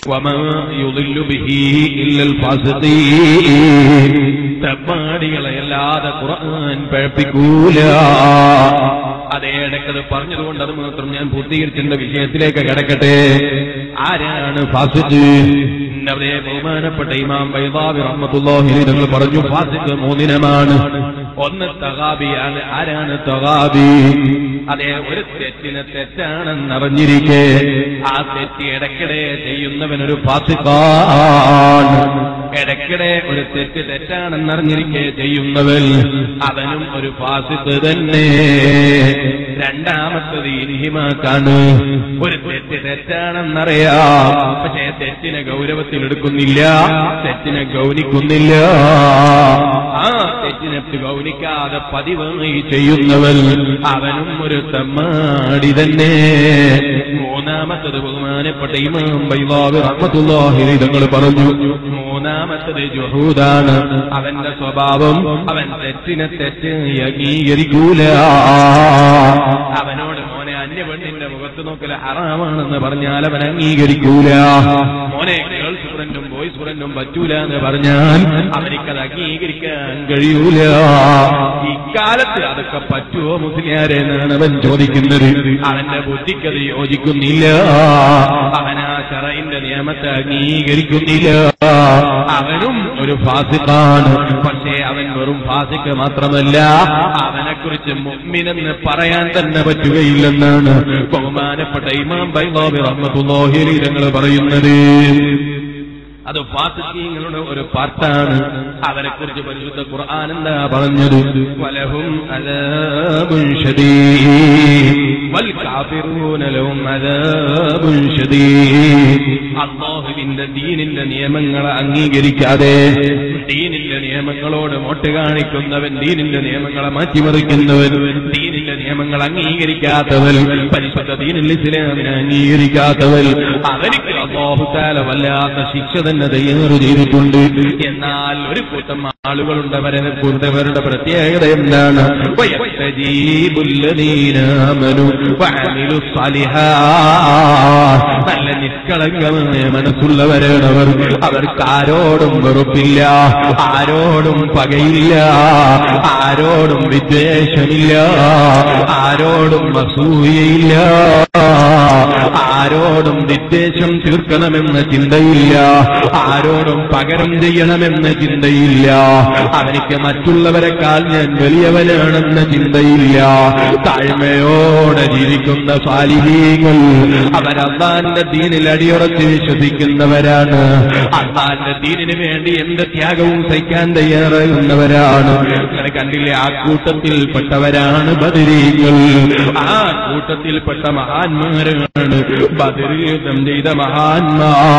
വമാ യുദില്ലു ബിഹി ഇല്ലൽ ഫാസിഖീൻ. തെമ്മാടികളെയല്ലാതെ ഖുർആൻ പഴപ്പിക്കൂല. അതേ ഇടയ്ക്കത് പറഞ്ഞതുകൊണ്ട് അത് മാത്രം ഞാൻ പൂർത്തീകരിച്ചെന്റെ വിഷയത്തിലേക്ക് കടക്കട്ടെ. ആരാണ് ഫാസിഖ്? അവരെ ബഹുമാനപ്പെട്ട ഇമാം ബൈദാവി റഹ്മത്തുള്ളാഹി അലൈഹി തങ്ങൾ പറഞ്ഞു, ഫാസിഖ് മൂന്നിനമാണ്. ഒന്ന് തഗാബിയാണ്. ആരാണ് തഗാബി? അതേ ഒരു തെറ്റിനെ തെറ്റാണെന്നറിഞ്ഞിരിക്കെ ആ തെറ്റ് ഇടയ്ക്കിടെ ചെയ്യുന്നവനൊരു ഫാസിഖാണ്. ഇടയ്ക്കിടെ ഒരു തെറ്റ് തെറ്റാണെന്നറിഞ്ഞിരിക്കെ ചെയ്യുന്നവൻ അവനും ഒരു ഫാസിഖ് തന്നെ. രണ്ടാമത്തത് ഇൻഹിമാക്കാണ്. ഒരു തെറ്റ് തെറ്റാണെന്നറിയാം, പക്ഷേ തെറ്റിനെ ഗൗരവത്തിലെടുക്കുന്നില്ല, തെറ്റിനെ ഗൗനിക്കുന്നില്ല. ആ തെറ്റിനെ ഗൗനിക്കാതെ പതിവായി ചെയ്യുന്നവൻ അവനും ഒരു തെമ്മാടി തന്നെ. മൂന്നാമത്തത് ബഹുമാനപ്പെട്ട ഇമാം ബൈദാവി റഹ്മത്തുള്ളാഹി അലൈഹി തങ്ങൾ പറഞ്ഞു, മൂന്നാമത്തത് ജുഹൂദാണ്. അവന്റെ സ്വഭാവം അവൻ തെറ്റിനെ തെറ്റ് അംഗീകരിക്കൂല. അവനോട് മോനെ അന്യപെണ്ണിന്റെ മുഖത്ത് നോക്കൽ ഹറാമാണെന്ന് പറഞ്ഞാൽ അവൻ അംഗീകരിക്കൂല. മോനെ ഗേൾസ് ഫ്രണ്ടും ബോയ്സ് ഫ്രണ്ടും പറ്റൂല എന്ന് പറഞ്ഞാൽ അവനിക്കത് അംഗീകരിക്കാൻ കഴിയൂല. ഇക്കാലത്ത് അതൊക്കെ പറ്റുമോ മുസ്ലിയാരെ എന്നാണ് അവൻ ചോദിക്കുന്നത്. അവന്റെ ബുദ്ധിക്കത് യോജിക്കുന്നില്ല. അവനാ ശറഈന്റെ നിയമത്തെ അംഗീകരിക്കുന്നില്ല. അവനും ഒരു ഫാസിഖാണ്. പക്ഷേ അവൻ വെറും ഫാസിഖ് മാത്രമല്ല, അവനെക്കുറിച്ച് മുഅ്മിനെന്ന് പറയാൻ തന്നെ പറ്റുകയില്ലെന്നാണ് ബഹുമാനപ്പെട്ട ഇമാം ബൈദാവി റഹ്മത്തുള്ളാഹി അലൈഹി തങ്ങൾ പറയുന്നത്. അത് ഫാസിഖീങ്ങളുടെ ഒരു പാർട്ടാണ്. അവരെക്കുറിച്ച് പരിശുദ്ധ ഖുർആൻ എന്താ പറഞ്ഞത്? വലഹും അദാബുൻ ശദീദ് വൽ കാഫിറൂന ലഹും അദാബുൻ ശദീദ്. അല്ലാഹുവിന്റെ ദീനിന്റെ നിയമങ്ങളെ അംഗീകരിക്കാതെ ദീനിന്റെ നിയമങ്ങളോട് മോട്ട് കാണിക്കുന്നവൻ, ദീനിന്റെ നിയമങ്ങളെ മാറ്റിമറിക്കുന്നവൻ, ദീനിന്റെ നിയമങ്ങൾ അംഗീകരിക്കാത്തവൻ, പരിശുദ്ധ ദീനുൽ ഇസ്ലാമിനെ അംഗീകരിക്കാത്തവൻ, അവനിക്ക് അല്ലാഹു തആല വല്ലാത്ത ശിക്ഷ തന്നെ തയ്യാറ് ചെയ്തിട്ടുണ്ട്. എന്നാൽ ഒരു കൂട്ടം ആളുകളുണ്ട്, അവരുടെ പ്രത്യേകത എന്താണ്? നല്ല നിഷ്കളങ്കമായ മനസ്സുള്ളവരാണ് അവർ. അവർക്ക് ആരോടും വെറുപ്പില്ല, ആരോടും പകയില്ല, ആരോടും വിദ്വേഷമില്ല, ആരോടും അസൂയയില്ല, ആരോടും വിദ്വേഷം തീർക്കണമെന്ന ചിന്തയില്ല, ആരോടും പകരം ചെയ്യണമെന്ന ചിന്തയില്ല. അവനിക്ക് മറ്റുള്ളവരെക്കാൾ ഞാൻ വലിയവനാണെന്ന ചിന്തയില്ല. താഴ്മയോടെ ജീവിക്കുന്ന സാലിഹീങ്ങൾ അവർ അല്ലാഹുവിന്റെ ദീനിൽ അടിയുറച്ച് വിശ്വസിക്കുന്നവരാണ്. അല്ലാഹുവിന്റെ ദീനിന് വേണ്ടി എന്ത് ത്യാഗവും സഹിക്കാൻ തയ്യാറാകുന്നവരാണ്. അങ്ങനെ കണ്ടില്ലേ, ആ കൂട്ടത്തിൽപ്പെട്ടവരാണ് ബദരീങ്ങൾ. ആ കൂട്ടത്തിൽപ്പെട്ട മഹാന്മാരാണ് ബദർ യുദ്ധം ചെയ്ത മഹാന്മാർ.